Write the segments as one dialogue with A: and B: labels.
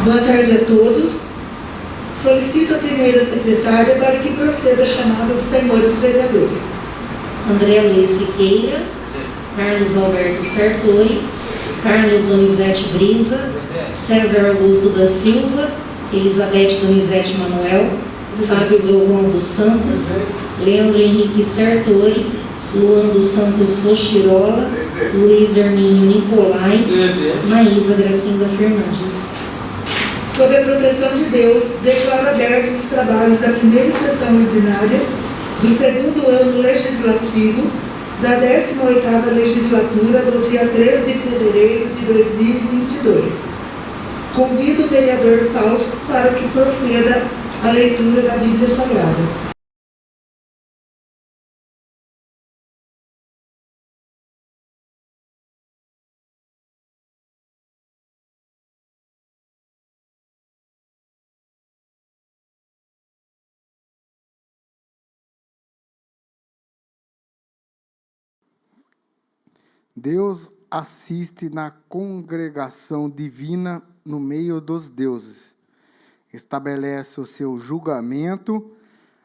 A: Boa tarde a todos. Solicito a primeira secretária para que proceda a chamada dos senhores vereadores.
B: André Luiz Siqueira, Carlos Alberto Sartori, Carlos Donizete Brisa, César Augusto da Silva, Elizabeth Donizete Manuel, Fábio Galvão dos Santos, Leandro Henrique Sartori, Luan dos Santos Rochirola, Luiz Hermínio Nicolai, Maísa Gracinda Fernandes.
A: Sob a proteção de Deus, declaro abertos os trabalhos da primeira sessão ordinária do segundo ano legislativo da 18ª legislatura do dia 13 de fevereiro de 2022. Convido o vereador Fausto para que proceda a leitura da Bíblia Sagrada.
C: Deus assiste na congregação divina no meio dos deuses. Estabelece o seu julgamento,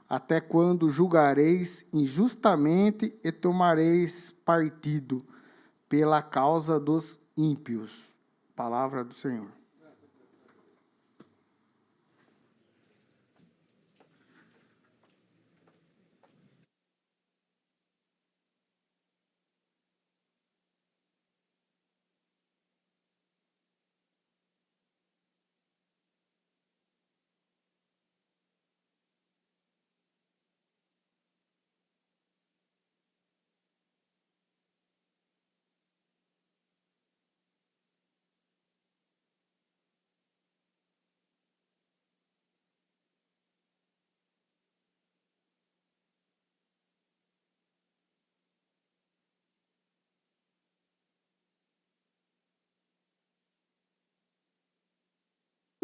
C: até quando julgareis injustamente e tomareis partido pela causa dos ímpios. Palavra do Senhor.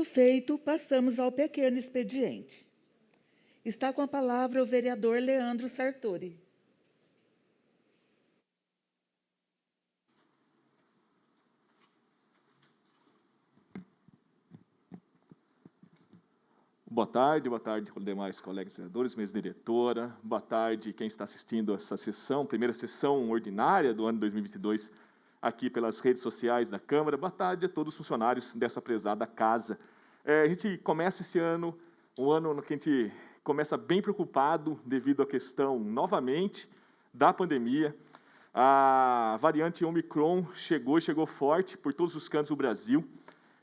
A: Feito, passamos ao pequeno expediente. Está com a palavra o vereador Leandro Sartori.
D: Boa tarde, demais colegas vereadores, mesa diretora. Boa tarde quem está assistindo essa sessão, primeira sessão ordinária do ano 2022, aqui pelas redes sociais da Câmara. Boa tarde a todos os funcionários dessa prezada casa. A gente começa esse ano, um ano no que a gente começa bem preocupado devido à questão, novamente, da pandemia. A variante Omicron chegou forte por todos os cantos do Brasil.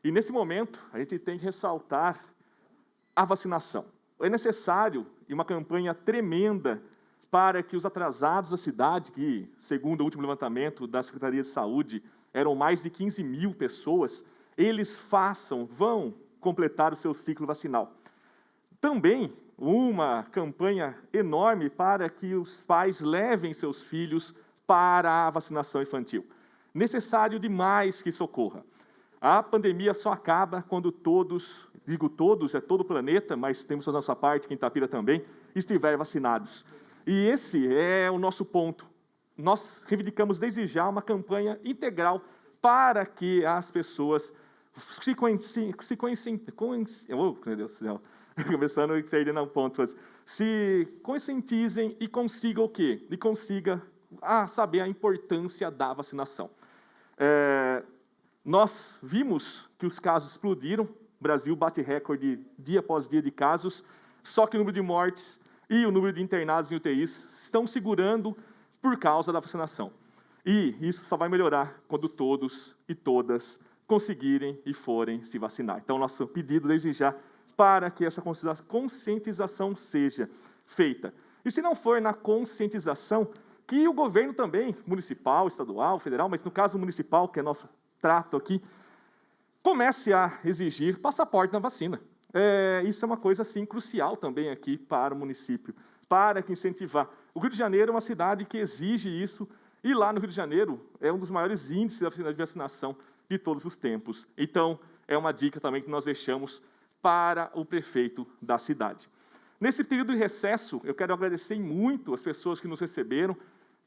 D: E, nesse momento, a gente tem que ressaltar a vacinação. É necessário uma campanha tremenda para que os atrasados da cidade, que, segundo o último levantamento da Secretaria de Saúde, eram mais de 15 mil pessoas, eles vão completar o seu ciclo vacinal. Também uma campanha enorme para que os pais levem seus filhos para a vacinação infantil. Necessário demais que isso ocorra. A pandemia só acaba quando todos, digo todos, é todo o planeta, mas temos a nossa parte, aqui em Itapira também, estiver vacinados. E esse é o nosso ponto. Nós reivindicamos desde já uma campanha integral para que as pessoas se conscientizem e consigam o quê? E consiga saber a importância da vacinação. Nós vimos que os casos explodiram, o Brasil bate recorde dia após dia de casos, só que o número de mortes e o número de internados em UTIs estão segurando por causa da vacinação. E isso só vai melhorar quando todos e todas conseguirem e forem se vacinar. Então, nosso pedido desde já para que essa conscientização seja feita. E se não for na conscientização, que o governo também, municipal, estadual, federal, mas no caso municipal, que é nosso trato aqui, comece a exigir passaporte na vacina. Isso é uma coisa, assim, crucial também aqui para o município, para que incentivar. O Rio de Janeiro é uma cidade que exige isso, e lá no Rio de Janeiro é um dos maiores índices de vacinação de todos os tempos. Então, é uma dica também que nós deixamos para o prefeito da cidade. Nesse período de recesso, eu quero agradecer muito as pessoas que nos receberam,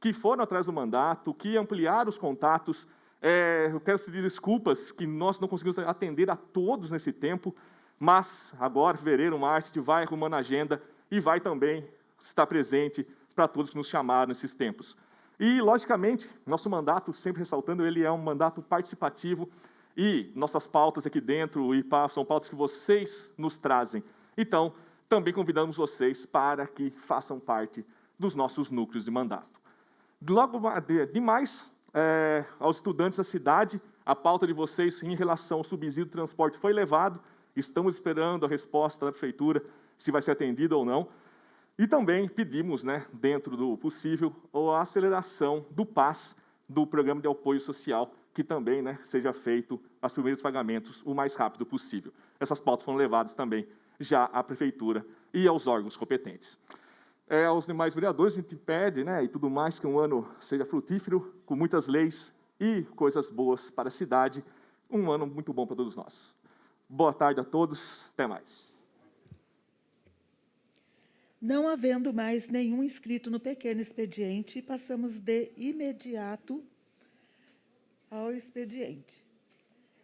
D: que foram atrás do mandato, que ampliaram os contatos. Eu quero pedir desculpas que nós não conseguimos atender a todos nesse tempo, mas agora, fevereiro, março, a gente vai arrumando a agenda e vai também estar presente para todos que nos chamaram nesses tempos. E, logicamente, nosso mandato, sempre ressaltando, ele é um mandato participativo e nossas pautas aqui dentro são pautas que vocês nos trazem. Então, também convidamos vocês para que façam parte dos nossos núcleos de mandato. Logo demais, aos estudantes da cidade, a pauta de vocês em relação ao subsídio de transporte foi levado, estamos esperando a resposta da prefeitura, se vai ser atendido ou não, e também pedimos, dentro do possível, a aceleração do PAS, do Programa de Apoio Social, que também seja feito os primeiros pagamentos o mais rápido possível. Essas pautas foram levadas também já à prefeitura e aos órgãos competentes. Aos demais vereadores, a gente pede, e tudo mais, que um ano seja frutífero, com muitas leis e coisas boas para a cidade, um ano muito bom para todos nós. Boa tarde a todos, até mais.
A: Não havendo mais nenhum inscrito no pequeno expediente, passamos de imediato ao expediente.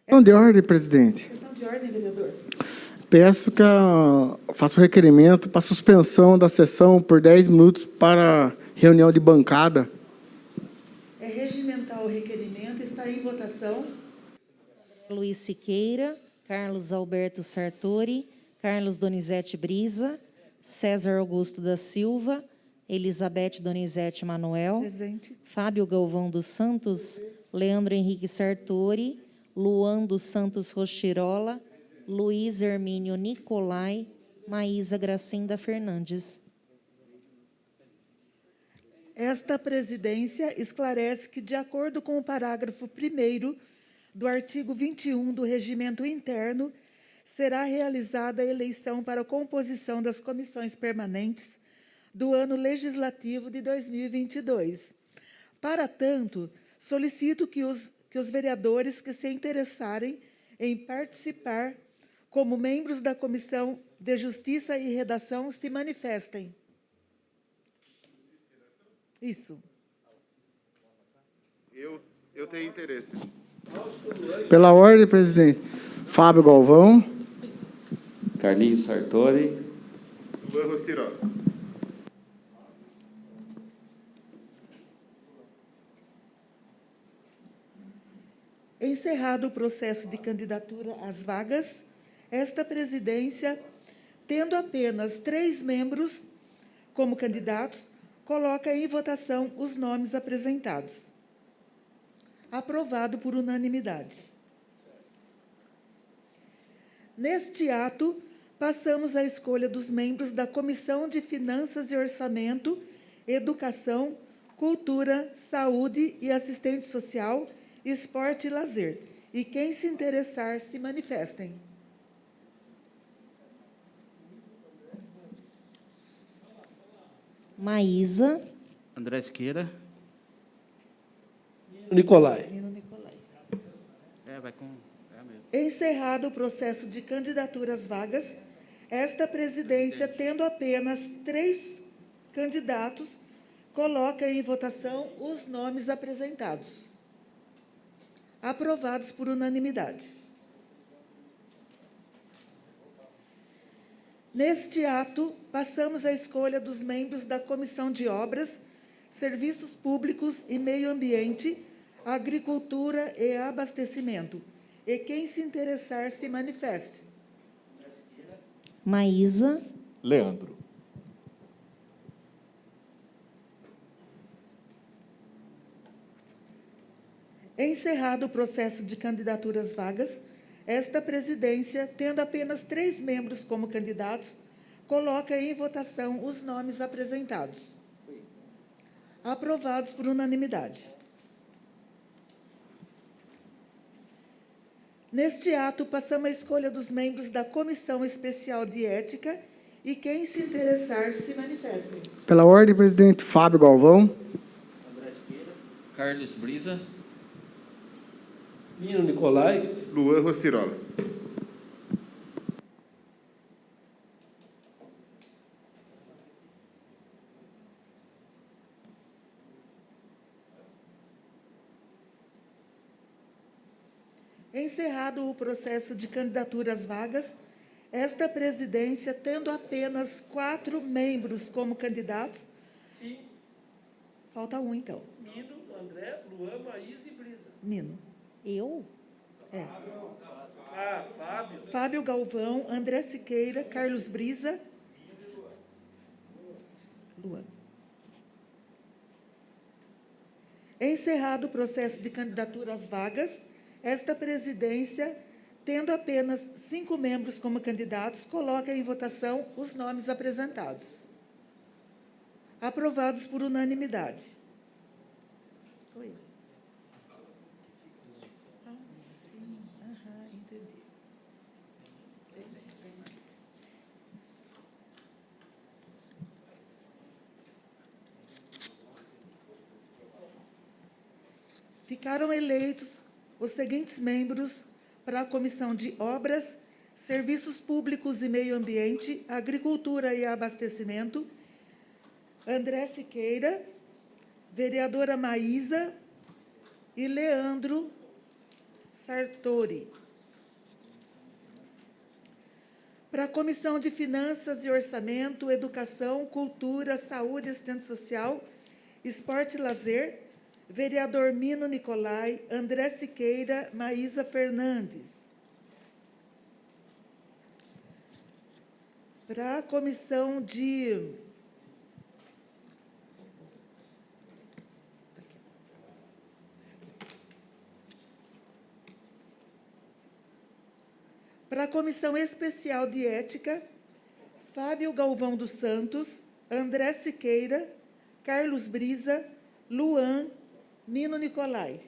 C: Questão de ordem, presidente.
A: Questão de ordem, vereador.
C: Peço que faça o requerimento para suspensão da sessão por 10 minutos para reunião de bancada.
A: É regimental o requerimento, está em votação.
B: Luiz Siqueira, Carlos Alberto Sartori, Carlos Donizete Brisa, César Augusto da Silva, Elizabeth Donizete Manuel,
A: Presente.
B: Fábio Galvão dos Santos, Leandro Henrique Sartori, Luan dos Santos Rochirola, Luiz Hermínio Nicolai, Maísa Gracinda Fernandes.
A: Esta presidência esclarece que, de acordo com o parágrafo 1º do artigo 21 do Regimento Interno, será realizada a eleição para a composição das comissões permanentes do ano legislativo de 2022. Para tanto, solicito que os vereadores que se interessarem em participar como membros da Comissão de Justiça e Redação se manifestem. Isso.
E: Eu tenho interesse.
C: Pela ordem, presidente. Fábio Galvão.
F: Carlinhos Sartori.
E: Luan Rostirola.
A: Encerrado o processo de candidatura às vagas, esta presidência, tendo apenas 3 membros como candidatos, coloca em votação os nomes apresentados. Aprovado por unanimidade. Neste ato, passamos à escolha dos membros da Comissão de Finanças e Orçamento, Educação, Cultura, Saúde e Assistente Social, Esporte e Lazer. E quem se interessar, se manifestem.
B: Maísa.
G: André Siqueira. Nicolai.
A: Nino Nicolai.
G: Vai com... mesmo.
A: Encerrado o processo de candidatura às vagas, esta presidência, tendo apenas 3 candidatos, coloca em votação os nomes apresentados. Aprovados por unanimidade. Neste ato, passamos à escolha dos membros da Comissão de Obras, Serviços Públicos e Meio Ambiente, Agricultura e Abastecimento. E quem se interessar, se manifeste.
B: Maísa.
D: Leandro.
A: Encerrado o processo de candidatura às vagas, esta presidência, tendo apenas 3 membros como candidatos, coloca em votação os nomes apresentados. Aprovados por unanimidade. Neste ato, passamos à escolha dos membros da Comissão Especial de Ética e quem se interessar, se manifestem.
C: Pela ordem, presidente. Fábio Galvão.
G: André Siqueira. Carlos Brisa. Nino Nicolai.
E: Luan Rostirola.
A: Encerrado o processo de candidaturas vagas, esta presidência, tendo apenas 4 membros como candidatos...
H: Sim.
A: Falta um, então.
H: Mino, André, Luan, Maísa e Brisa.
A: Mino.
B: Eu?
A: É.
H: Ah, Fábio.
A: Fábio Galvão, André Siqueira, Carlos Brisa. Luan. Encerrado o processo de candidaturas vagas, esta presidência, tendo apenas 5 membros como candidatos, coloca em votação os nomes apresentados. Aprovados por unanimidade. Oi. Ah, sim. Aham, entendi. Ficaram eleitos os seguintes membros para a Comissão de Obras, Serviços Públicos e Meio Ambiente, Agricultura e Abastecimento: André Siqueira, vereadora Maísa e Leandro Sartori. Para a Comissão de Finanças e Orçamento, Educação, Cultura, Saúde e Assistência Social, Esporte e Lazer, vereador Mino Nicolai, André Siqueira, Maísa Fernandes. Para a Comissão de... Para a Comissão Especial de Ética, Fábio Galvão dos Santos, André Siqueira, Carlos Brisa, Luan, Mino Nicolai.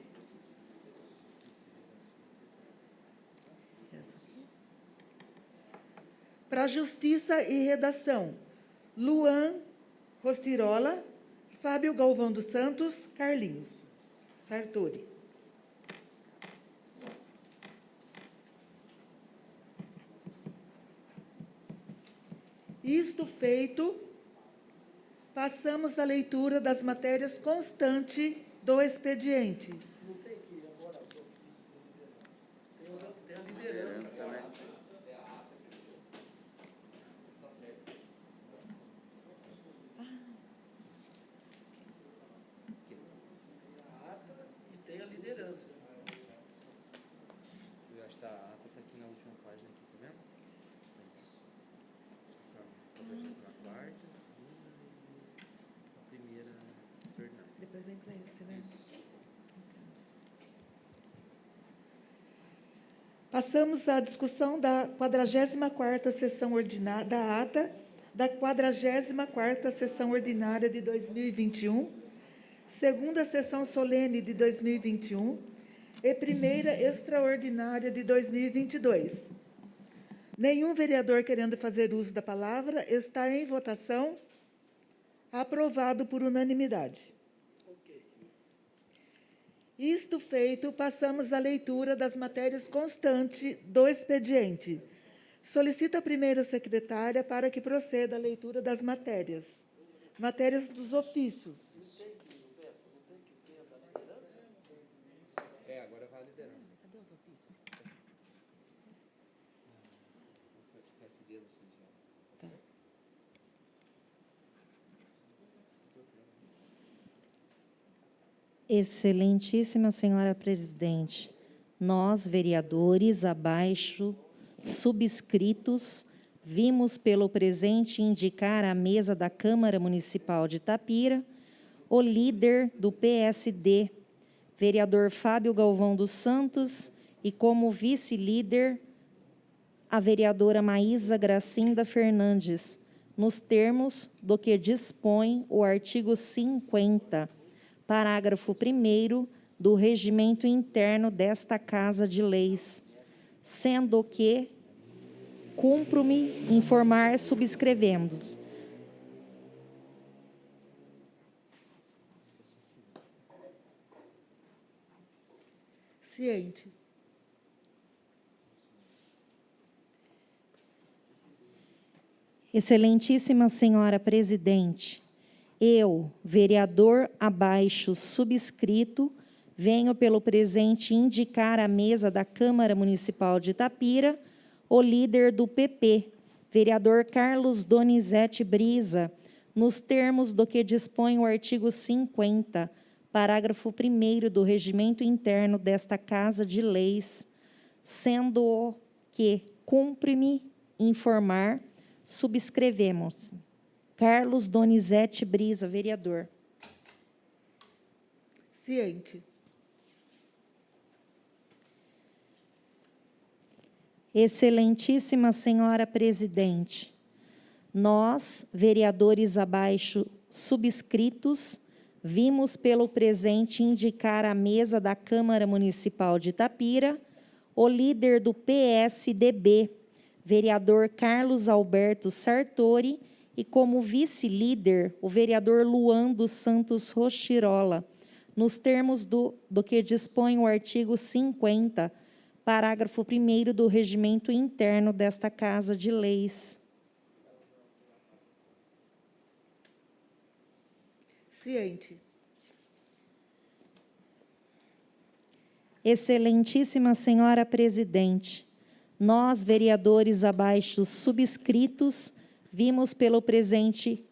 A: Para a Justiça e Redação, Luan Rostirola, Fábio Galvão dos Santos, Carlinhos Sartori. Isto feito, passamos à leitura das matérias constantes do expediente.
H: Não tem que ir agora. Tem a liderança, né? A ata e tem a liderança.
G: Eu acho que a ata está aqui na última página, aqui, tá vendo? Discussão 44ª, segunda e a primeira extraordinária.
A: Depois vem para esse, né? Passamos à discussão da 44ª sessão ordinária, da ata da 44ª sessão ordinária de 2021, segunda sessão solene de 2021 e primeira extraordinária de 2022. Nenhum vereador querendo fazer uso da palavra, está em votação. Aprovado por unanimidade. Isto feito, passamos à leitura das matérias constantes do expediente. Solicito a primeira secretária para que proceda a leitura das matérias. Matérias dos ofícios.
G: Agora vai a liderança.
A: Cadê os ofícios?
G: PSD no Santiago.
A: Tá.
B: Excelentíssima senhora presidente, nós, vereadores abaixo subscritos, vimos pelo presente indicar à mesa da Câmara Municipal de Itapira o líder do PSD, vereador Fábio Galvão dos Santos, e como vice-líder a vereadora Maísa Gracinda Fernandes, nos termos do que dispõe o artigo 50, parágrafo 1º do regimento interno desta Casa de Leis, sendo que cumpro-me informar subscrevendo.
A: Ciente.
B: Excelentíssima senhora presidente, eu, vereador abaixo subscrito, venho pelo presente indicar à mesa da Câmara Municipal de Itapira o líder do PP, vereador Carlos Donizete Brisa, nos termos do que dispõe o artigo 50, parágrafo 1º do Regimento Interno desta Casa de Leis, sendo o que cumpre-me informar, subscrevemos. Carlos Donizete Brisa, vereador.
A: Ciente.
B: Excelentíssima Senhora Presidente, nós, vereadores abaixo subscritos, vimos pelo presente indicar à mesa da Câmara Municipal de Itapira o líder do PSDB, vereador Carlos Alberto Sartori, e como vice-líder, o vereador Luan dos Santos Rochirola, nos termos do que dispõe o artigo 50, parágrafo 1º do Regimento Interno desta Casa de Leis.
A: Ciente.
B: Excelentíssima Senhora Presidente, nós, vereadores abaixo subscritos, vimos pelo presente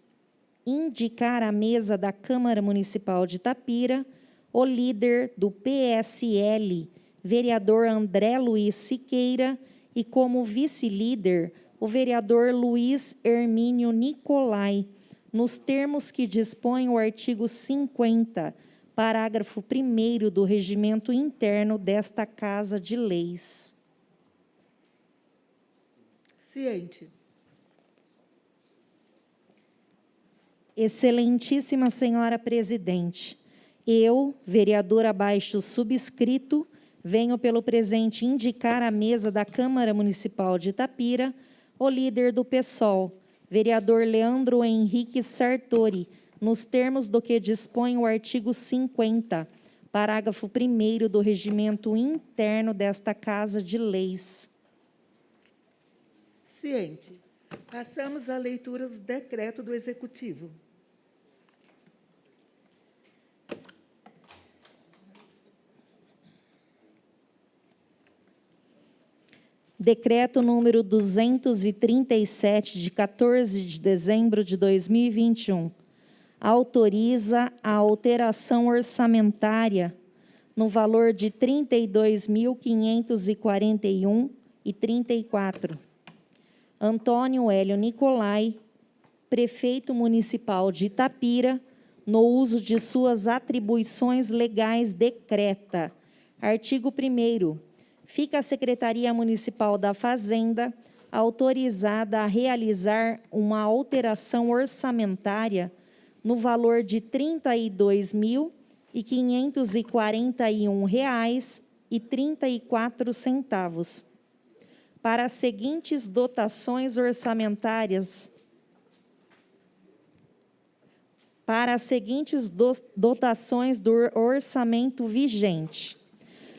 B: indicar à mesa da Câmara Municipal de Itapira o líder do PSL, vereador André Luiz Siqueira, e como vice-líder, o vereador Luiz Hermínio Nicolai, nos termos que dispõe o artigo 50, parágrafo 1º do Regimento Interno desta Casa de Leis.
A: Ciente.
B: Excelentíssima Senhora Presidente, eu, vereador abaixo subscrito, venho pelo presente indicar à mesa da Câmara Municipal de Itapira o líder do PSOL, vereador Leandro Henrique Sartori, nos termos do que dispõe o artigo 50, parágrafo 1º do Regimento Interno desta Casa de Leis.
A: Ciente. Passamos à leitura do decreto do Executivo.
B: Decreto número 237, de 14 de dezembro de 2021, autoriza a alteração orçamentária no valor de R$ 32.541,34. Antônio Hélio Nicolai, prefeito municipal de Itapira, no uso de suas atribuições legais, decreta. Artigo 1º. Fica a Secretaria Municipal da Fazenda autorizada a realizar uma alteração orçamentária no valor de R$ 32.541,34 para as seguintes dotações orçamentárias. Para as seguintes dotações do orçamento vigente: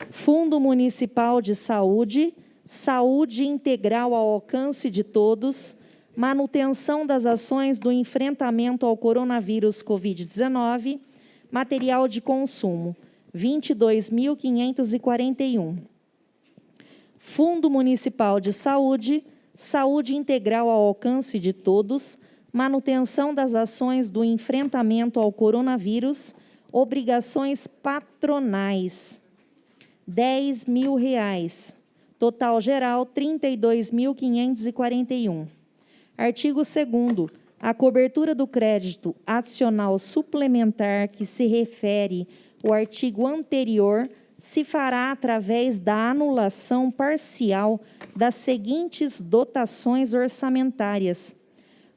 B: Fundo Municipal de Saúde, saúde integral ao alcance de todos, manutenção das ações do enfrentamento ao coronavírus Covid-19, material de consumo, R$ 22.541. Fundo Municipal de Saúde, saúde integral ao alcance de todos, manutenção das ações do enfrentamento ao coronavírus, obrigações patronais, R$ 10.000. Total geral, R$ 32.541. Artigo 2º. A cobertura do crédito adicional suplementar que se refere ao artigo anterior se fará através da anulação parcial das seguintes dotações orçamentárias: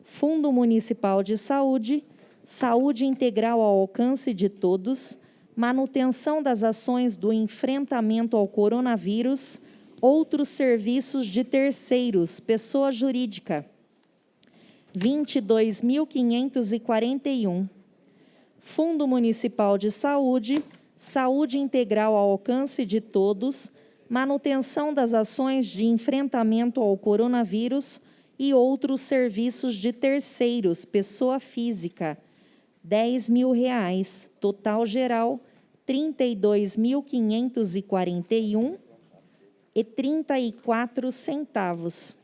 B: Fundo Municipal de Saúde, saúde integral ao alcance de todos, manutenção das ações do enfrentamento ao coronavírus, outros serviços de terceiros, pessoa jurídica, R$ 22.541. Fundo Municipal de Saúde, saúde integral ao alcance de todos, manutenção das ações de enfrentamento ao coronavírus e outros serviços de terceiros, pessoa física, R$ 10.000. Total geral, 32.541,34.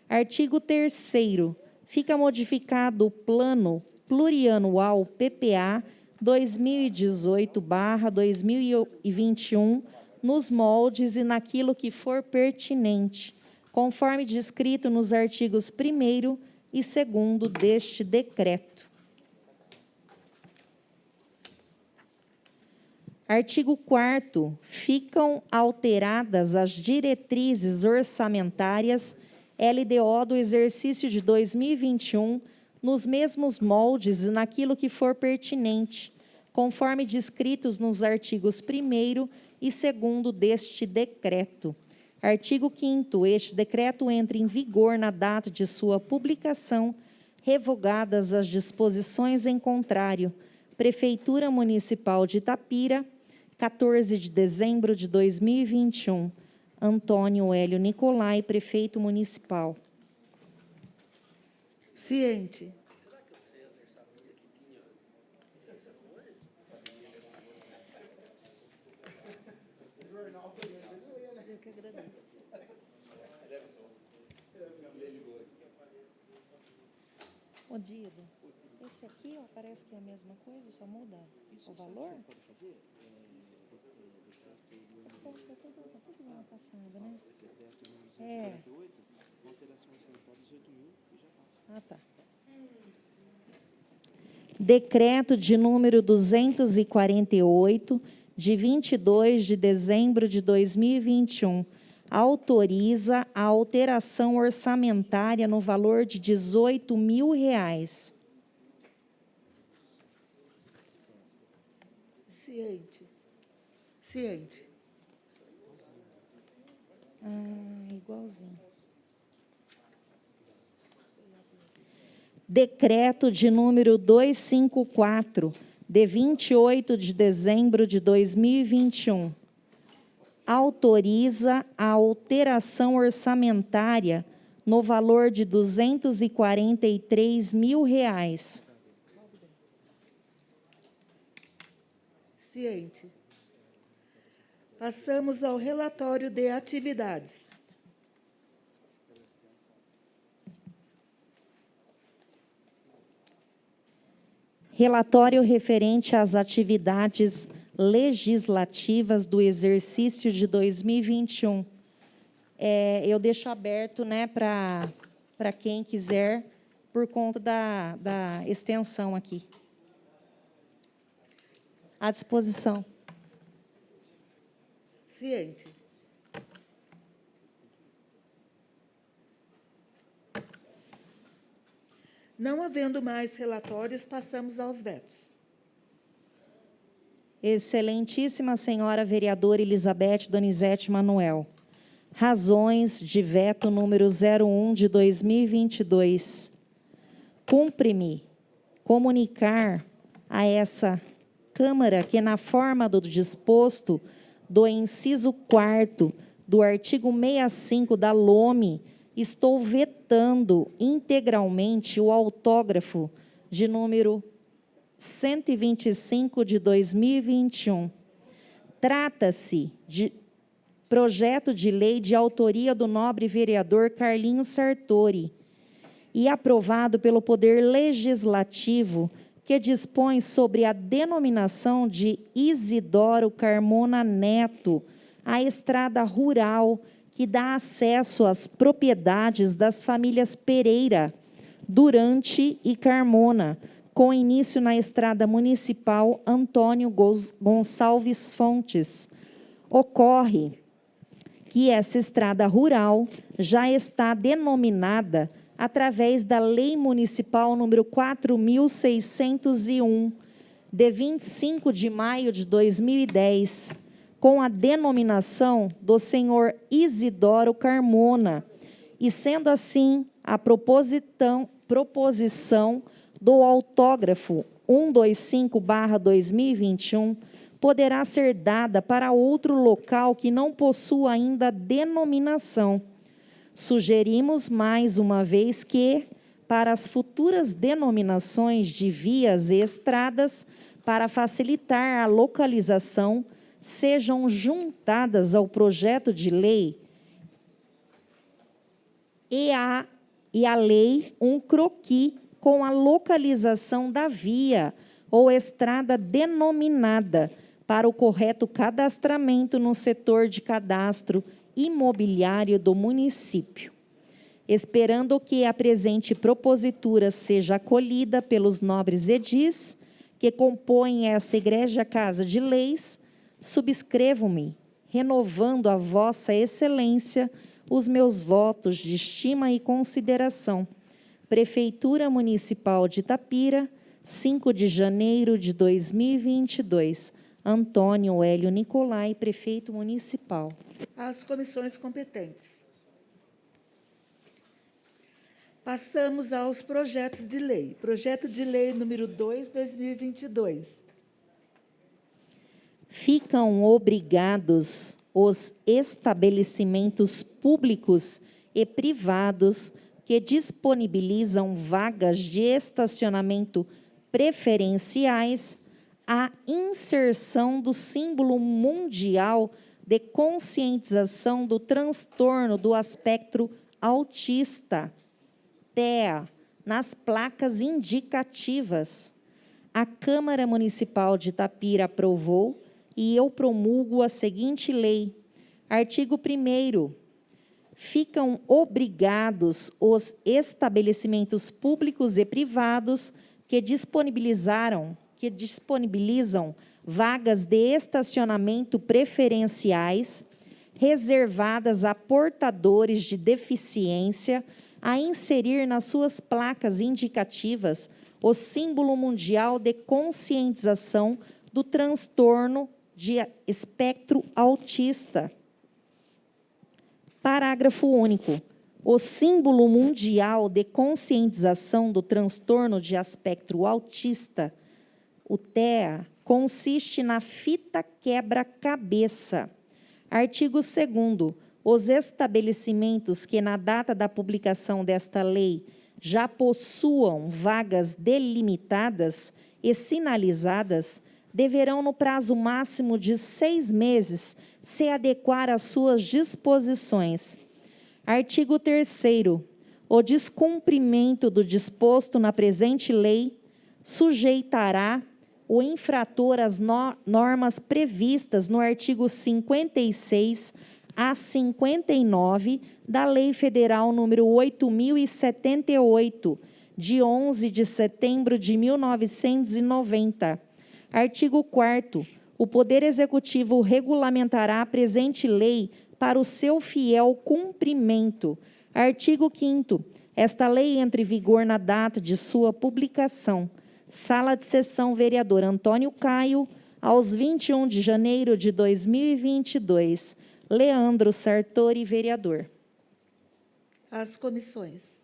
B: Artigo 3º. Fica modificado o Plano Plurianual PPA 2018/2021 nos moldes e naquilo que for pertinente, conforme descrito nos artigos 1º e 2º deste decreto. Artigo 4º. Ficam alteradas as diretrizes orçamentárias LDO do exercício de 2021 nos mesmos moldes e naquilo que for pertinente, conforme descritos nos artigos 1º e 2º deste decreto. Artigo 5º. Este decreto entra em vigor na data de sua publicação, revogadas as disposições em contrário. Prefeitura Municipal de Itapira, 14 de dezembro de 2021. Antônio Hélio Nicolai, Prefeito Municipal.
A: Ciente.
B: Ô, Dido, esse aqui, ó, parece que é a mesma coisa, só muda o valor? Tá tudo ano passado, né? É. Ah, tá. Decreto de número 248, de 22 de dezembro de 2021, autoriza a alteração orçamentária no valor de R$ 18.000.
A: Ciente. Ciente.
B: Igualzinho. Decreto de número 254, de 28 de dezembro de 2021, autoriza a alteração orçamentária no valor de R$ 243.000.
A: Ciente. Passamos ao relatório de atividades.
B: Relatório referente às atividades legislativas do exercício de 2021. Eu deixo aberto, né, para quem quiser, por conta da extensão aqui. À disposição.
A: Ciente. Não havendo mais relatórios, passamos aos vetos.
B: Excelentíssima senhora vereadora Elizabeth Donizete Manuel. Razões de veto número 01 de 2022. Cumpre-me comunicar a essa Câmara que, na forma do disposto do inciso 4º do artigo 65 da LOME, estou vetando integralmente o autógrafo de número 125 de 2021. Trata-se de projeto de lei de autoria do nobre vereador Carlinhos Sartori e aprovado pelo Poder Legislativo, que dispõe sobre a denominação de Isidoro Carmona Neto, a estrada rural que dá acesso às propriedades das famílias Pereira, Durante e Carmona, com início na estrada municipal Antônio Gonçalves Fontes. Ocorre que essa estrada rural já está denominada através da Lei Municipal número 4.601, de 25 de maio de 2010, com a denominação do senhor Isidoro Carmona, e sendo assim, a proposição do autógrafo 125/2021 poderá ser dada para outro local que não possua ainda denominação. Sugerimos mais uma vez que, para as futuras denominações de vias e estradas, para facilitar a localização, sejam juntadas ao projeto de lei e a lei um croquis com a localização da via ou estrada denominada para o correto cadastramento no setor de cadastro imobiliário do município. Esperando que a presente propositura seja acolhida pelos nobres edis que compõem essa egrégia Casa de Leis, subscrevo-me, renovando a vossa excelência os meus votos de estima e consideração. Prefeitura Municipal de Itapira, 5 de janeiro de 2022. Antônio Hélio Nicolai, Prefeito Municipal.
A: As comissões competentes. Passamos aos projetos de lei. Projeto de lei número 2/2022.
B: Ficam obrigados os estabelecimentos públicos e privados que disponibilizam vagas de estacionamento preferenciais à inserção do símbolo mundial de conscientização do transtorno do espectro autista, TEA, nas placas indicativas. A Câmara Municipal de Itapira aprovou e eu promulgo a seguinte lei. Artigo 1º. Ficam obrigados os estabelecimentos públicos e privados que disponibilizam vagas de estacionamento preferenciais reservadas a portadores de deficiência a inserir nas suas placas indicativas o símbolo mundial de conscientização do transtorno de espectro autista. Parágrafo único. O símbolo mundial de conscientização do transtorno de espectro autista, o TEA, consiste na fita quebra-cabeça. Artigo 2º. Os estabelecimentos que, na data da publicação desta lei, já possuam vagas delimitadas e sinalizadas, deverão, no prazo máximo de 6 meses, se adequar às suas disposições. Artigo 3º. O descumprimento do disposto na presente lei sujeitará o infrator às normas previstas no artigo 56 a 59 da Lei Federal número 8.078, de 11 de setembro de 1990. Artigo 4º. O Poder Executivo regulamentará a presente lei para o seu fiel cumprimento. Artigo 5º. Esta lei entra em vigor na data de sua publicação. Sala de Sessão, vereador Antônio Caio, aos 21 de janeiro de 2022. Leandro Sartori, vereador.
A: As comissões.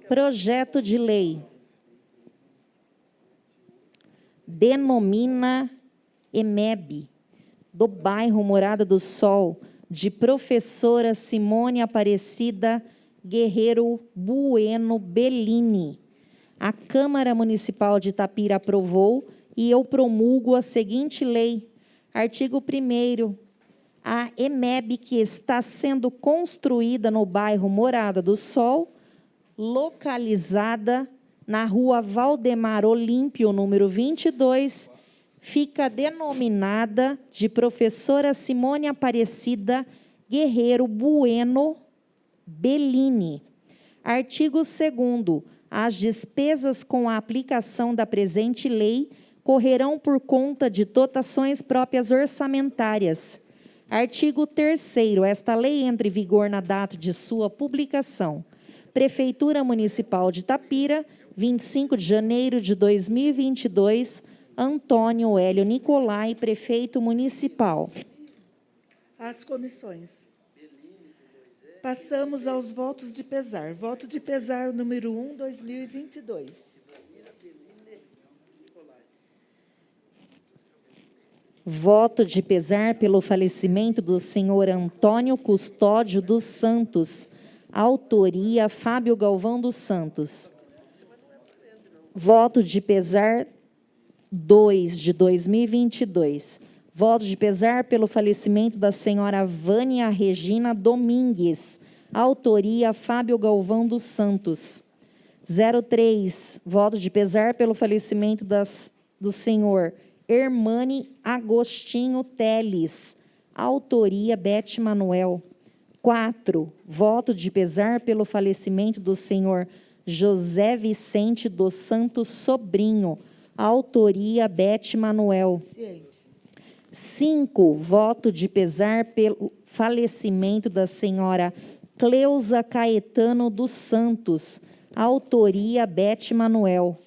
B: Projeto de lei. Denomina EMEB, do bairro Morada do Sol, de professora Simone Aparecida Guerreiro Bueno Bellini. A Câmara Municipal de Itapira aprovou e eu promulgo a seguinte lei. Artigo 1º. A EMEB, que está sendo construída no bairro Morada do Sol, localizada na rua Valdemar Olímpio, número 22, fica denominada de professora Simone Aparecida Guerreiro Bueno Bellini. Artigo 2º. As despesas com a aplicação da presente lei correrão por conta de dotações próprias orçamentárias. Artigo 3º. Esta lei entra em vigor na data de sua publicação. Prefeitura Municipal de Itapira, 25 de janeiro de 2022, Antônio Hélio Nicolai, Prefeito Municipal.
A: As comissões. Passamos aos votos de pesar. Voto de pesar número 1/2022.
B: Voto de pesar pelo falecimento do senhor Antônio Custódio dos Santos. Autoria Fábio Galvão dos Santos. Voto de pesar 2 de 2022. Voto de pesar pelo falecimento da senhora Vânia Regina Domingues. Autoria Fábio Galvão dos Santos. 03. Voto de pesar pelo falecimento do senhor Hermane Agostinho Teles. Autoria Bete Manuel. 4. Voto de pesar pelo falecimento do senhor José Vicente dos Santos Sobrinho. Autoria Bete Manuel. 5. Voto de pesar pelo falecimento da senhora Cleusa Caetano dos Santos. Autoria Bete Manuel.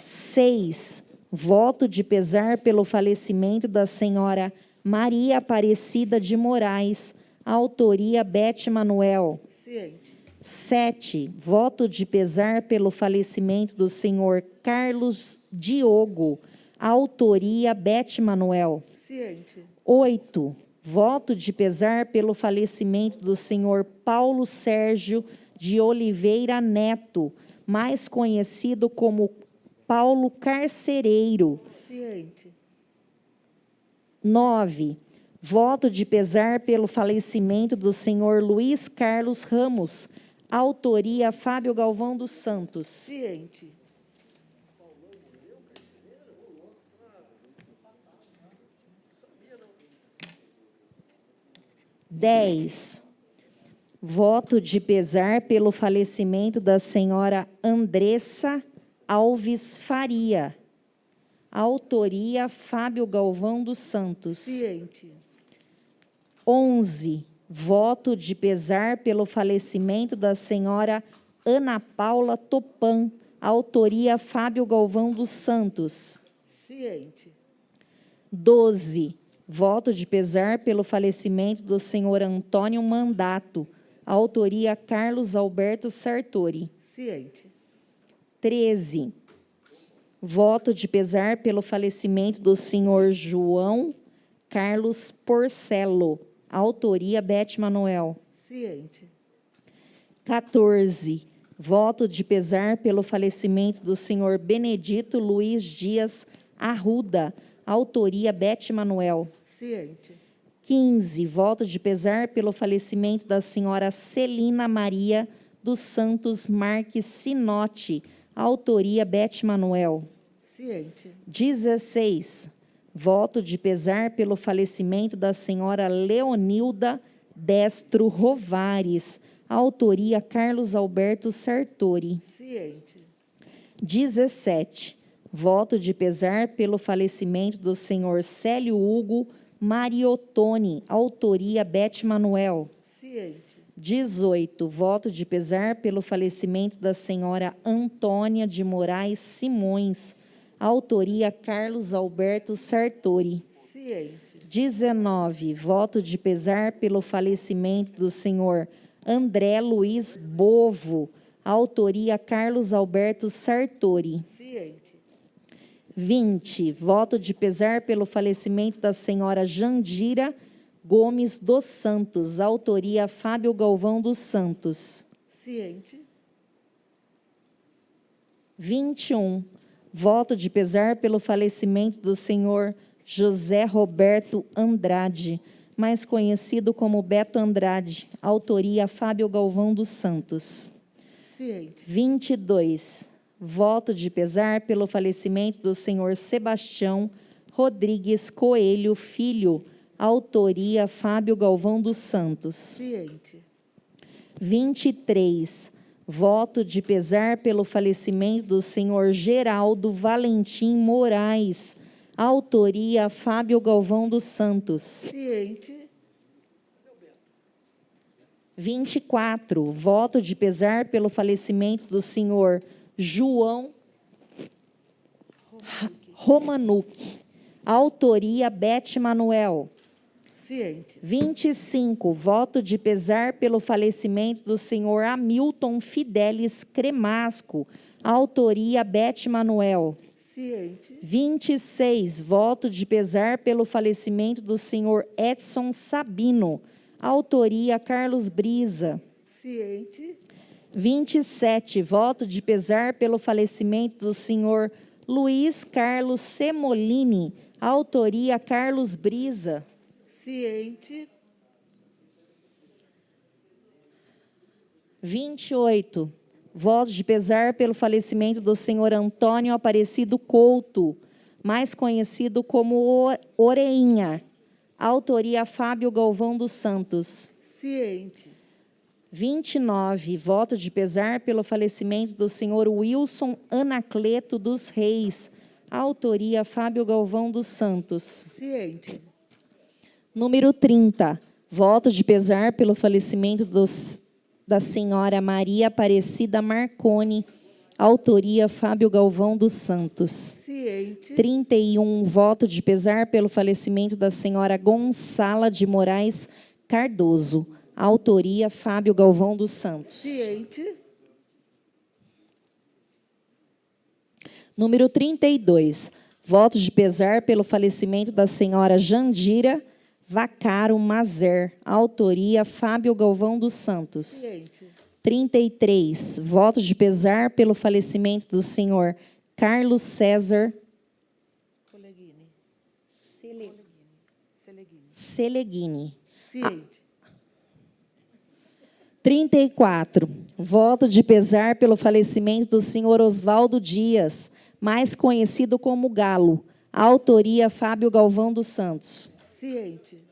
B: 6. Voto de pesar pelo falecimento da senhora Maria Aparecida de Moraes. Autoria Bete Manuel. 7. Voto de pesar pelo falecimento do senhor Carlos Diogo. Autoria Bete Manuel. 8. Voto de pesar pelo falecimento do senhor Paulo Sérgio de Oliveira Neto, mais conhecido como Paulo Carcereiro. 9. Voto de pesar pelo falecimento do senhor Luiz Carlos Ramos. Autoria Fábio Galvão dos Santos. 10. Voto de pesar pelo falecimento da senhora Andressa Alves Faria. Autoria Fábio Galvão dos Santos. 11. Voto de pesar pelo falecimento da senhora Ana Paula Topan. Autoria Fábio Galvão dos Santos. 12. Voto de pesar pelo falecimento do senhor Antônio Mandato. Autoria Carlos Alberto Sartori. 13. Voto de pesar pelo falecimento do senhor João Carlos Porcelo. Autoria Bete Manuel. 14. Voto de pesar pelo falecimento do senhor Benedito Luiz Dias Arruda. Autoria Bete Manuel. 15. Voto de pesar pelo falecimento da senhora Celina Maria dos Santos Marques Sinotti. Autoria Bete Manuel. 16. Voto de pesar pelo falecimento da senhora Leonilda Destro Rovares. Autoria Carlos Alberto Sartori. 17. Voto de pesar pelo falecimento do senhor Célio Hugo Mariotoni. Autoria Bete Manuel. 18. Voto de pesar pelo falecimento da senhora Antônia de Moraes Simões. Autoria Carlos Alberto Sartori. 19. Voto de pesar pelo falecimento do senhor André Luiz Bovo. Autoria Carlos Alberto Sartori. 20. Voto de pesar pelo falecimento da senhora Jandira Gomes dos Santos. Autoria Fábio Galvão dos Santos. 21. Voto de pesar pelo falecimento do senhor José Roberto Andrade, mais conhecido como Beto Andrade. Autoria Fábio Galvão dos Santos. 22. Voto de pesar pelo falecimento do senhor Sebastião Rodrigues Coelho Filho. Autoria Fábio Galvão dos Santos. 23. Voto de pesar pelo falecimento do senhor Geraldo Valentim Moraes. Autoria Fábio Galvão dos Santos. 24. Voto de pesar pelo falecimento do senhor João Romanuc. Autoria Bete Manuel. 25. Voto de pesar pelo falecimento do senhor Hamilton Fidelis Cremasco. Autoria Bete Manuel.
A: Ciente.
B: 26, voto de pesar pelo falecimento do senhor Edson Sabino. Autoria, Carlos Brisa.
A: Ciente.
B: 27, voto de pesar pelo falecimento do senhor Luiz Carlos Semolini. Autoria, Carlos Brisa.
A: Ciente.
B: 28, voto de pesar pelo falecimento do senhor Antônio Aparecido Couto, mais conhecido como Oreinha. Autoria, Fábio Galvão dos Santos.
A: Ciente.
B: 29, voto de pesar pelo falecimento do senhor Wilson Anacleto dos Reis. Autoria, Fábio Galvão dos Santos.
A: Ciente.
B: Número 30, voto de pesar pelo falecimento da senhora Maria Aparecida Marconi. Autoria, Fábio Galvão dos Santos.
A: Ciente.
B: 31, voto de pesar pelo falecimento da senhora Gonçala de Moraes Cardoso. Autoria, Fábio Galvão dos Santos.
A: Ciente.
B: Número 32, voto de pesar pelo falecimento da senhora Jandira Vacaro Mazer. Autoria, Fábio Galvão dos Santos.
A: Ciente.
B: 33, voto de pesar pelo falecimento do senhor Carlos César
A: Coleguini. Seleguini.
B: Seleguini.
A: Ciente.
B: 34, voto de pesar pelo falecimento do senhor Oswaldo Dias, mais conhecido como Galo. Autoria, Fábio Galvão dos Santos.
A: Ciente.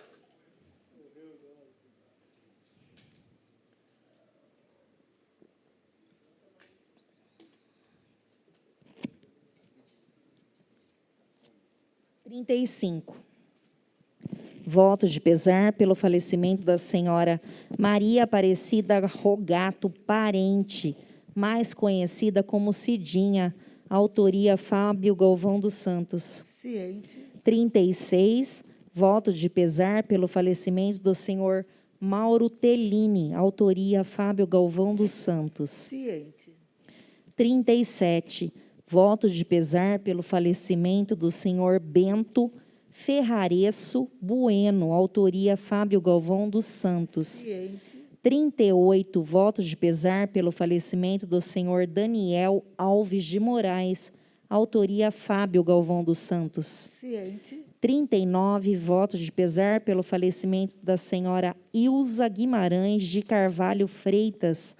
B: Voto de pesar pelo falecimento da senhora Maria Aparecida Rogato Parente, mais conhecida como Cidinha. Autoria, Fábio Galvão dos Santos.
A: Ciente.
B: 36, voto de pesar pelo falecimento do senhor Mauro Tellini. Autoria, Fábio Galvão dos Santos.
A: Ciente.
B: 37, voto de pesar pelo falecimento do senhor Bento Ferraresso Bueno. Autoria, Fábio Galvão dos Santos.
A: Ciente.
B: 38, voto de pesar pelo falecimento do senhor Daniel Alves de Moraes. Autoria, Fábio Galvão dos Santos.
A: Ciente.
B: 39, voto de pesar pelo falecimento da senhora Ilza Guimarães de Carvalho Freitas.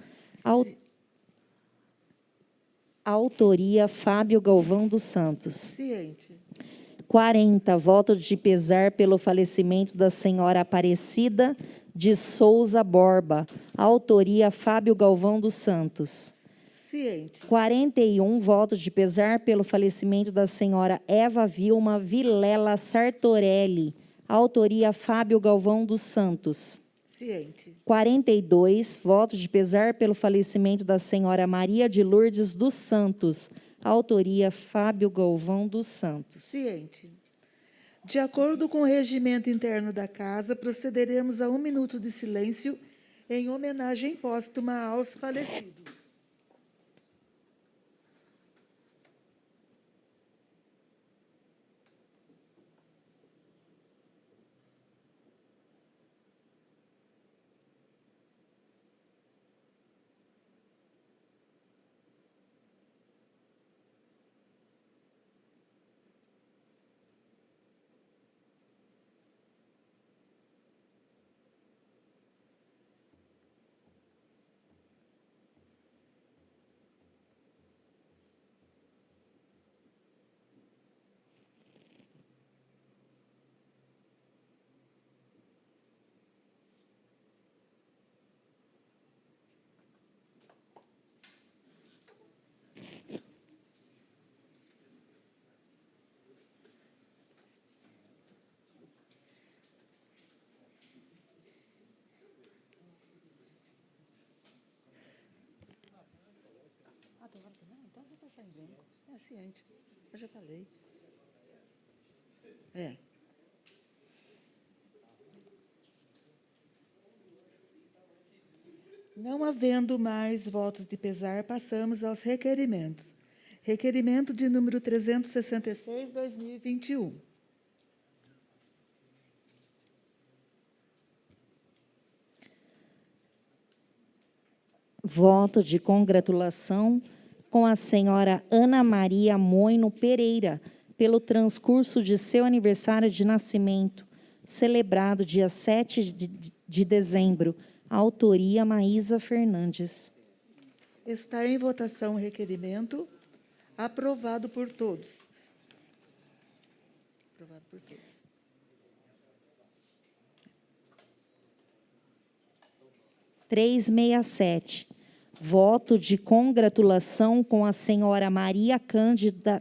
B: Autoria, Fábio Galvão dos Santos.
A: Ciente.
B: 40, voto de pesar pelo falecimento da senhora Aparecida de Souza Borba. Autoria, Fábio Galvão dos Santos.
A: Ciente.
B: 41, voto de pesar pelo falecimento da senhora Eva Vilma Vilela Sartorelli. Autoria, Fábio Galvão dos Santos.
A: Ciente.
B: 42, voto de pesar pelo falecimento da senhora Maria de Lourdes dos Santos. Autoria, Fábio Galvão dos Santos.
A: Ciente. De acordo com o regimento interno da Casa, procederemos a 1 minuto de silêncio em homenagem póstuma aos falecidos. Então vou passar em branco. É ciente. Eu já falei. É. Não havendo mais votos de pesar, passamos aos requerimentos. Requerimento de número 366, 2021.
B: Voto de congratulação com a senhora Ana Maria Moino Pereira, pelo transcurso de seu aniversário de nascimento, celebrado dia 7 de dezembro. Autoria Maísa Fernandes.
A: Está em votação o requerimento. Aprovado por todos. Aprovado por todos.
B: Voto de congratulação com a senhora Maria Cândida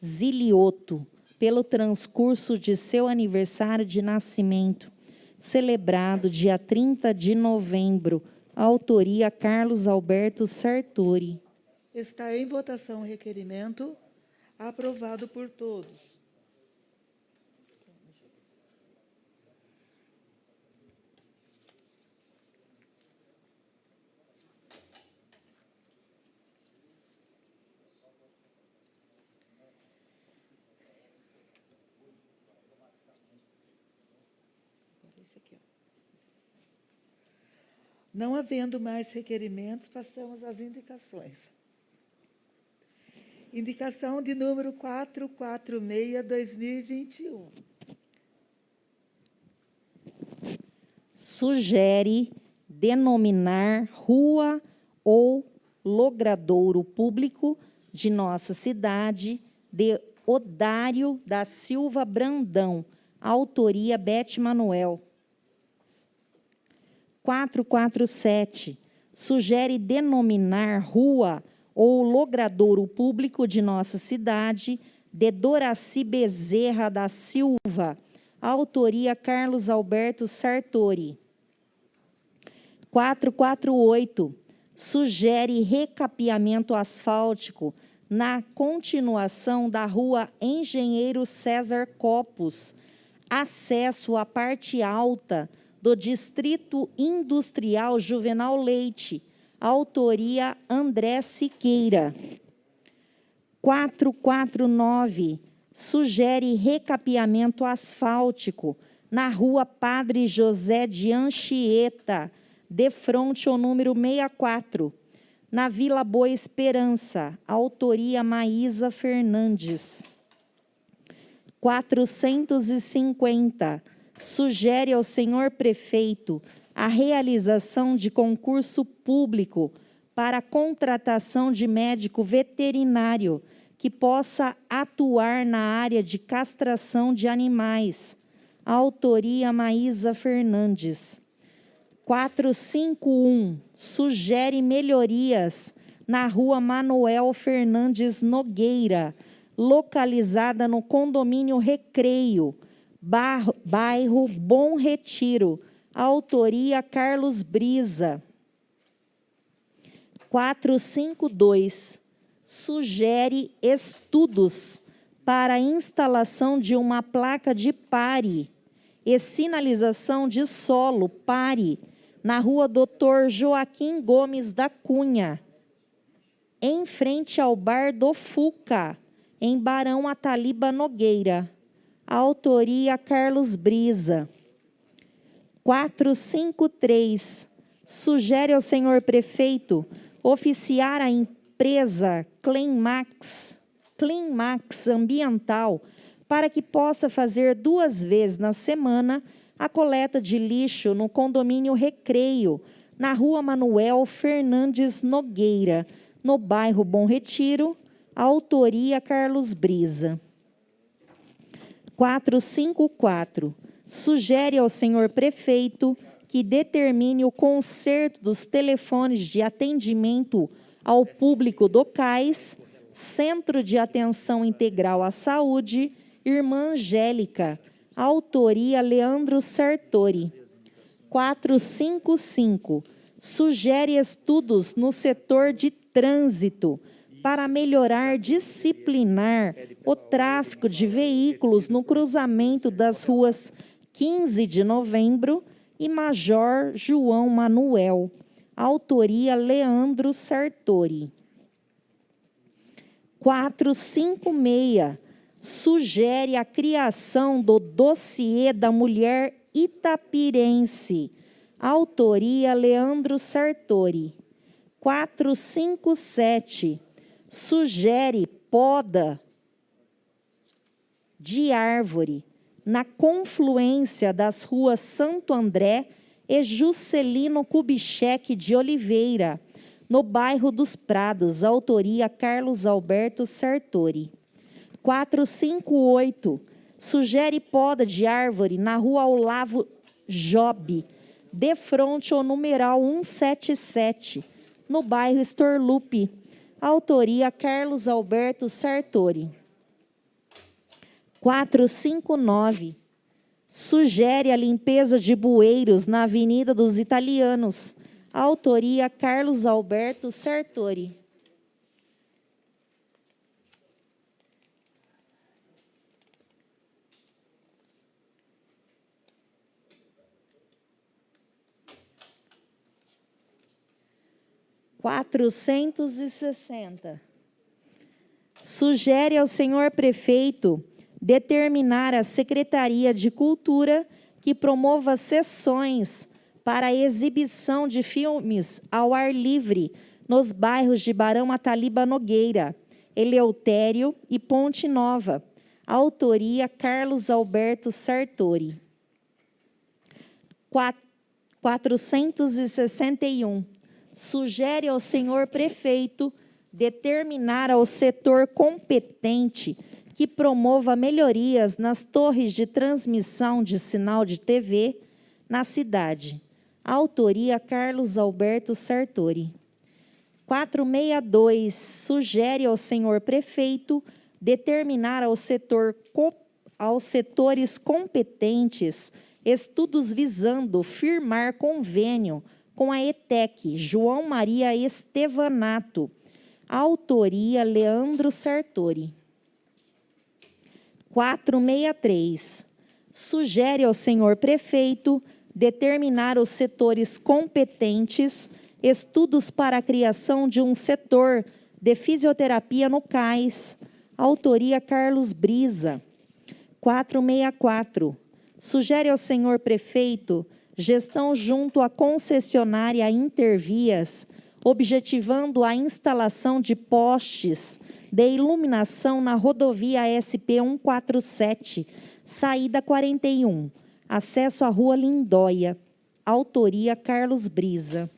B: Zilioto, pelo transcurso de seu aniversário de nascimento, celebrado dia 30 de novembro. Autoria Carlos Alberto Sartori.
A: Está em votação o requerimento. Aprovado por todos. Esse aqui, ó. Não havendo mais requerimentos, passamos às indicações. Indicação de número 446, 2021.
B: Sugere denominar rua ou logradouro público de nossa cidade de Odário da Silva Brandão. Autoria Bete Manuel. 447. Sugere denominar rua ou logradouro público de nossa cidade de Doraci Bezerra da Silva. Autoria Carlos Alberto Sartori. 448. Sugere recapeamento asfáltico na continuação da rua Engenheiro César Copos, acesso à parte alta do Distrito Industrial Juvenal Leite. Autoria André Siqueira. 449. Sugere recapeamento asfáltico na rua Padre José de Anchieta, de frente ao número 64, na Vila Boa Esperança. Autoria Maísa Fernandes. 450. Sugere ao senhor prefeito a realização de concurso público para a contratação de médico veterinário que possa atuar na área de castração de animais. Autoria Maísa Fernandes. 451. Sugere melhorias na rua Manuel Fernandes Nogueira, localizada no condomínio Recreio, bairro Bom Retiro. Autoria Carlos Brisa. 452. Sugere estudos para a instalação de uma placa de pare e sinalização de solo pare na rua Dr. Joaquim Gomes da Cunha, em frente ao Bar do Fuca, em Barão Ataliba Nogueira. Autoria Carlos Brisa. 453. Sugere ao senhor prefeito oficiar a empresa Cleanmax Ambiental para que possa fazer 2 vezes na semana a coleta de lixo no condomínio Recreio, na rua Manuel Fernandes Nogueira, no bairro Bom Retiro. Autoria Carlos Brisa. 454. Sugere ao senhor prefeito que determine o conserto dos telefones de atendimento ao público do CAIS, Centro de Atenção Integral à Saúde, Irmã Angélica. Autoria Leandro Sartori. 455. Sugere estudos no setor de trânsito para melhorar disciplinar o tráfego de veículos no cruzamento das ruas 15 de Novembro e Major João Manuel. Autoria Leandro Sartori. 456 sugere a criação do dossiê da mulher itapirense. Autoria Leandro Sartori. 457 sugere poda de árvore na confluência das ruas Santo André e Juscelino Kubitschek de Oliveira, no bairro dos Prados. Autoria Carlos Alberto Sartori. 458 sugere poda de árvore na rua Olavo Job, de frente ao numeral 177, no bairro Estorlupe. Autoria Carlos Alberto Sartori. 459 sugere a limpeza de bueiros na Avenida dos Italianos. Autoria Carlos Alberto Sartori. (460) Sugere ao senhor prefeito determinar a Secretaria de Cultura que promova sessões para a exibição de filmes ao ar livre nos bairros de Barão Ataliba Nogueira, Eleutério e Ponte Nova. Autoria Carlos Alberto Sartori. 461 sugere ao senhor prefeito determinar ao setor competente que promova melhorias nas torres de transmissão de sinal de TV na cidade. Autoria Carlos Alberto Sartori. 462 sugere ao senhor prefeito determinar aos setores competentes estudos visando firmar convênio com a ETEC, João Maria Estevanato. Autoria Leandro Sartori. 463 sugere ao senhor prefeito determinar os setores competentes estudos para a criação de um setor de fisioterapia no CAIS. Autoria Carlos Brisa. 464 sugere ao senhor prefeito gestão junto à concessionária Intervias, objetivando a instalação de postes de iluminação na rodovia SP 147, saída 41, acesso à Rua Lindóia. Autoria Carlos Brisa.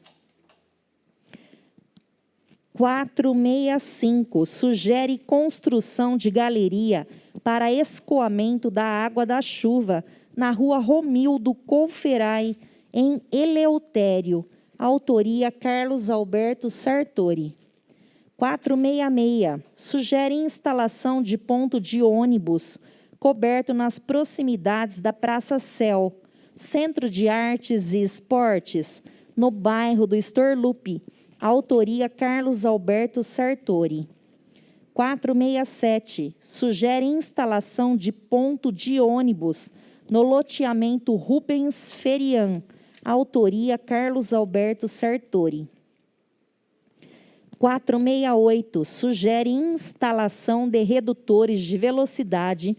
B: 465 sugere construção de galeria para escoamento da água da chuva na Rua Romildo Colferai, em Eleutério. Autoria Carlos Alberto Sartori. 466 sugere instalação de ponto de ônibus coberto nas proximidades da Praça Céu, Centro de Artes e Esportes, no bairro do Estorlupe. Autoria Carlos Alberto Sartori. 467 sugere instalação de ponto de ônibus no loteamento Rubens Ferian. Autoria Carlos Alberto Sartori. 468 sugere instalação de redutores de velocidade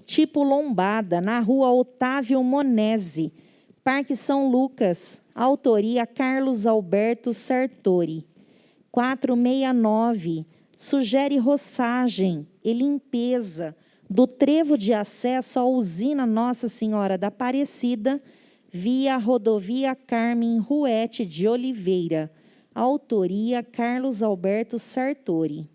B: tipo lombada na Rua Otávio Monese, Parque São Lucas. Autoria Carlos Alberto Sartori. 469 sugere roçagem e limpeza do trevo de acesso à usina Nossa Senhora da Aparecida, via rodovia Carmen Ruete de Oliveira. Autoria Carlos Alberto Sartori.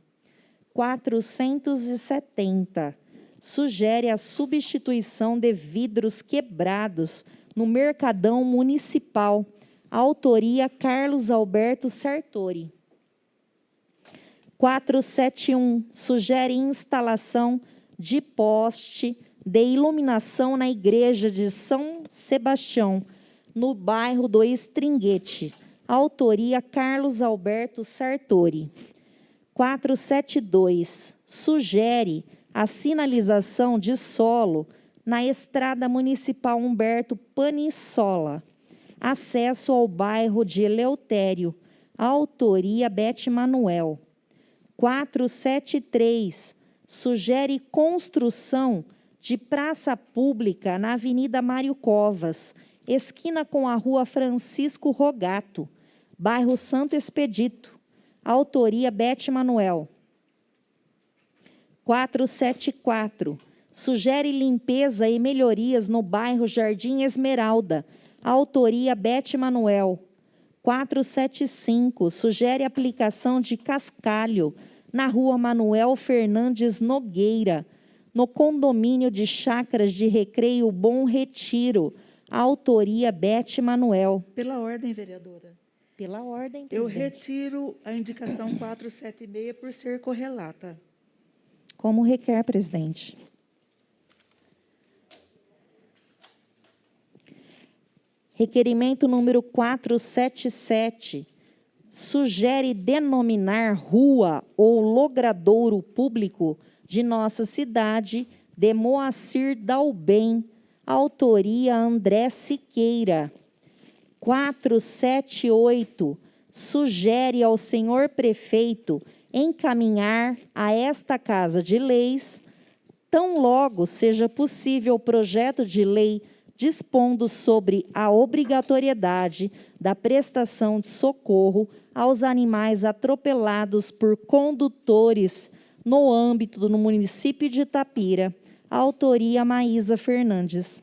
B: 470 sugere a substituição de vidros quebrados no Mercadão Municipal. Autoria Carlos Alberto Sartori. 471 sugere instalação de poste de iluminação na Igreja de São Sebastião, no bairro do Estringuete. Autoria Carlos Alberto Sartori. 472 sugere a sinalização de solo na Estrada Municipal Humberto Panissola, acesso ao bairro de Eleutério. Autoria Bete Manuel. 473, sugere construção de praça pública na Avenida Mário Covas, esquina com a Rua Francisco Rogato, bairro Santo Expedito. Autoria Bete Manuel. 474, sugere limpeza e melhorias no bairro Jardim Esmeralda. Autoria Bete Manuel. 475, sugere aplicação de cascalho na Rua Manuel Fernandes Nogueira, no condomínio de chácaras de Recreio Bom Retiro. Autoria Bete Manuel.
A: Pela ordem, vereadora.
B: Pela ordem,
A: Eu
B: presidente.
A: retiro a indicação 476 por ser correlata.
B: Como requer, presidente. Requerimento número 477, sugere denominar rua ou logradouro público de nossa cidade de Moacir Dalben. Autoria André Siqueira. 478, sugere ao senhor prefeito encaminhar a esta Casa de Leis, tão logo seja possível o projeto de lei dispondo sobre a obrigatoriedade da prestação de socorro aos animais atropelados por condutores no âmbito do município de Itapira. Autoria Maísa Fernandes.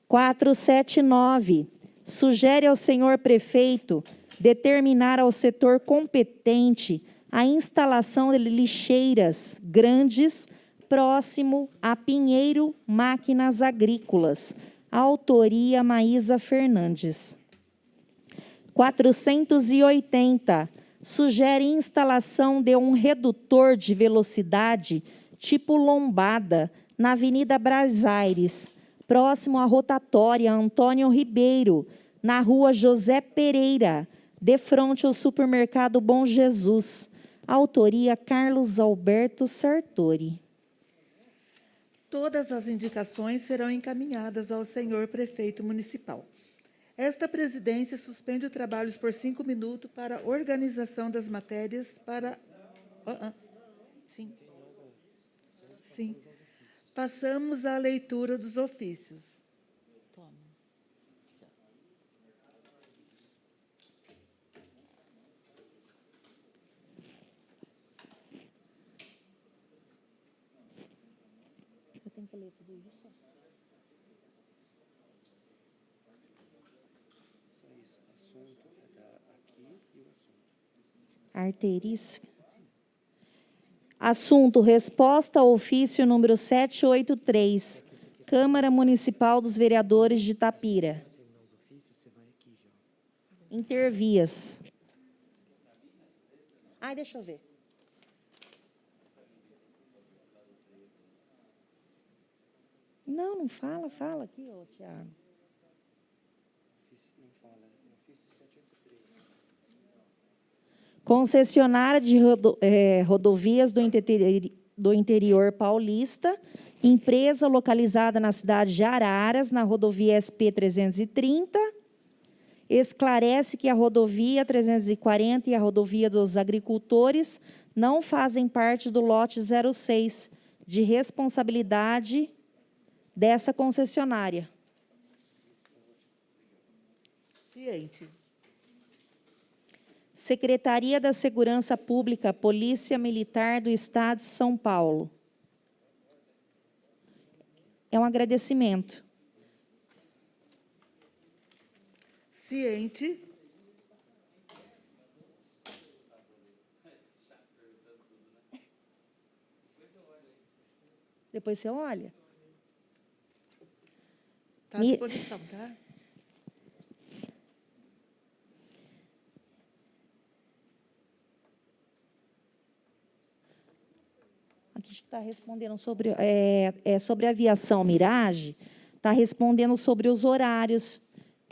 B: 479, sugere ao senhor prefeito determinar ao setor competente a instalação de lixeiras grandes próximo a Pinheiro Máquinas Agrícolas. Autoria Maísa Fernandes. 480, sugere instalação de um redutor de velocidade tipo lombada na Avenida Braz Aires, próximo à rotatória Antônio Ribeiro, na Rua José Pereira, de frente ao supermercado Bom Jesus. Autoria Carlos Alberto Sartori.
A: Todas as indicações serão encaminhadas ao senhor prefeito municipal. Esta presidência suspende os trabalhos por 5 minutos para organização das matérias para... Sim. Sim. Passamos à leitura dos ofícios. Toma.
B: Eu tenho que ler tudo isso?
G: Só isso. Assunto é aqui e o assunto.
B: Arteríssimo. Assunto: resposta ao ofício número 783, Câmara Municipal dos Vereadores de Itapira. Intervias. Ai, deixa eu ver. Não, não fala, fala aqui, ô Tiago.
G: Ofício não fala, ofício 783.
B: Concessionária de rodovias do interior paulista, empresa localizada na cidade de Araras, na rodovia SP-330, esclarece que a rodovia 340 e a rodovia dos agricultores não fazem parte do lote 06, de responsabilidade dessa concessionária.
A: Ciente.
B: Secretaria da Segurança Pública, Polícia Militar do Estado de São Paulo. É um agradecimento.
A: Ciente.
B: Depois você olha.
A: Está à disposição, tá?
B: Aqui está respondendo sobre, sobre a aviação Mirage, está respondendo sobre os horários.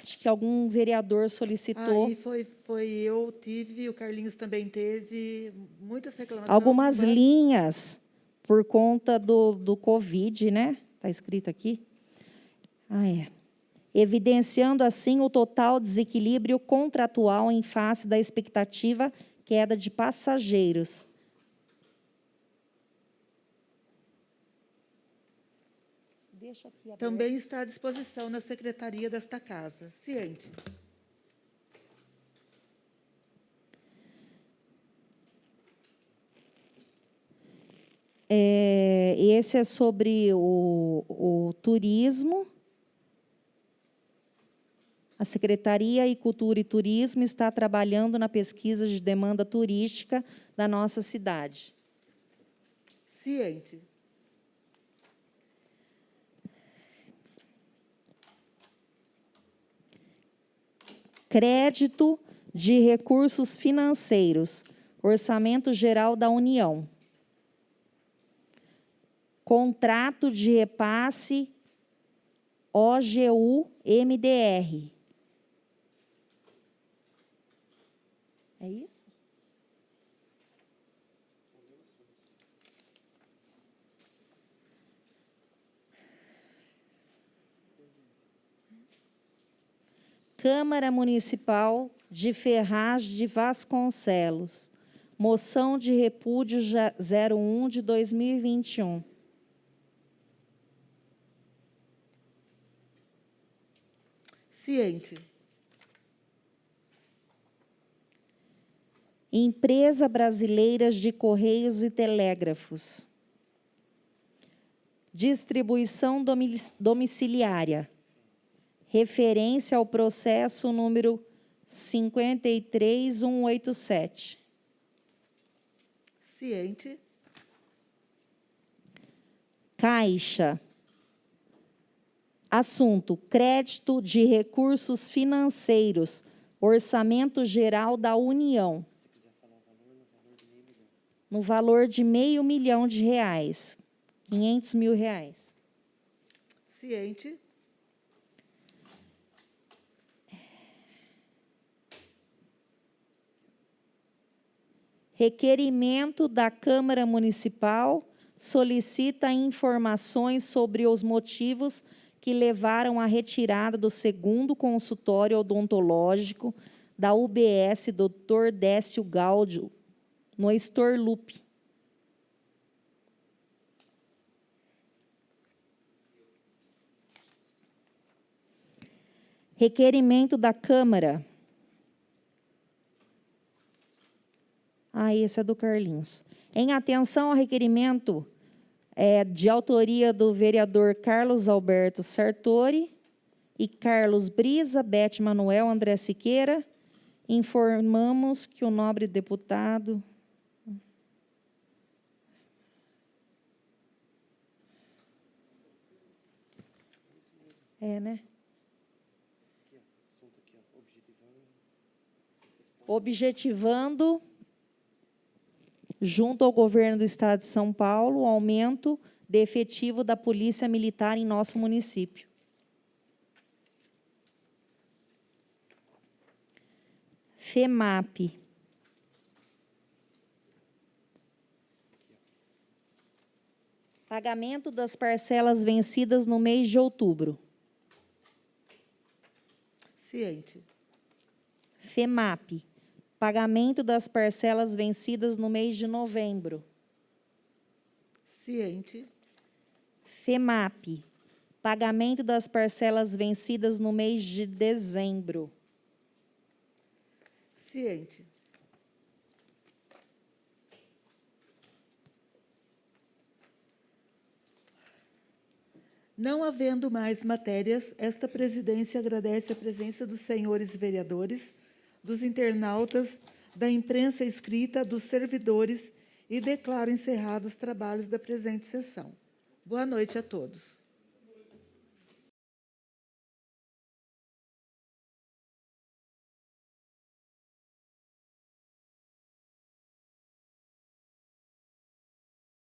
B: Acho que algum vereador solicitou.
A: Aí foi eu tive, o Carlinhos também teve, muitas reclamações.
B: Algumas linhas, por conta do Covid, né? Está escrito aqui. Evidenciando, assim, o total desequilíbrio contratual em face da expectativa que queda de passageiros. Deixa aqui aberto.
A: Também está à disposição na secretaria desta casa. Ciente.
B: Esse é sobre o turismo. A Secretaria de Cultura e Turismo está trabalhando na pesquisa de demanda turística da nossa cidade.
A: Ciente.
B: Crédito de recursos financeiros, Orçamento Geral da União. Contrato de repasse OGU-MDR. É isso? Câmara Municipal de Ferraz de Vasconcelos. Moção de repúdio 01 de 2021.
A: Ciente.
B: Empresa Brasileira de Correios e Telégrafos. Distribuição domiciliária. Referência ao processo número 53187.
A: Ciente.
B: Caixa. Assunto: crédito de recursos financeiros, Orçamento Geral da União. No valor de R$500 mil, R$500 mil.
A: Ciente.
B: Requerimento da Câmara Municipal solicita informações sobre os motivos que levaram à retirada do segundo consultório odontológico da UBS Dr. Décio Gáudio, no Estorlupe. Requerimento da Câmara. Esse é do Carlinhos. Em atenção ao requerimento de autoria do vereador Carlos Alberto Sartori e Carlos Brisa, Bete Manuel, André Siqueira, informamos que o nobre deputado... né? Objetivando, junto ao governo do Estado de São Paulo, o aumento de efetivo da Polícia Militar em nosso município. FEMAP. Pagamento das parcelas vencidas no mês de outubro.
A: Ciente.
B: FEMAP. Pagamento das parcelas vencidas no mês de novembro.
A: Ciente.
B: FEMAP. Pagamento das parcelas vencidas no mês de dezembro.
A: Ciente. Não havendo mais matérias, esta presidência agradece a presença dos senhores vereadores, dos internautas, da imprensa escrita, dos servidores e declaro encerrados os trabalhos da presente sessão. Boa noite a todos.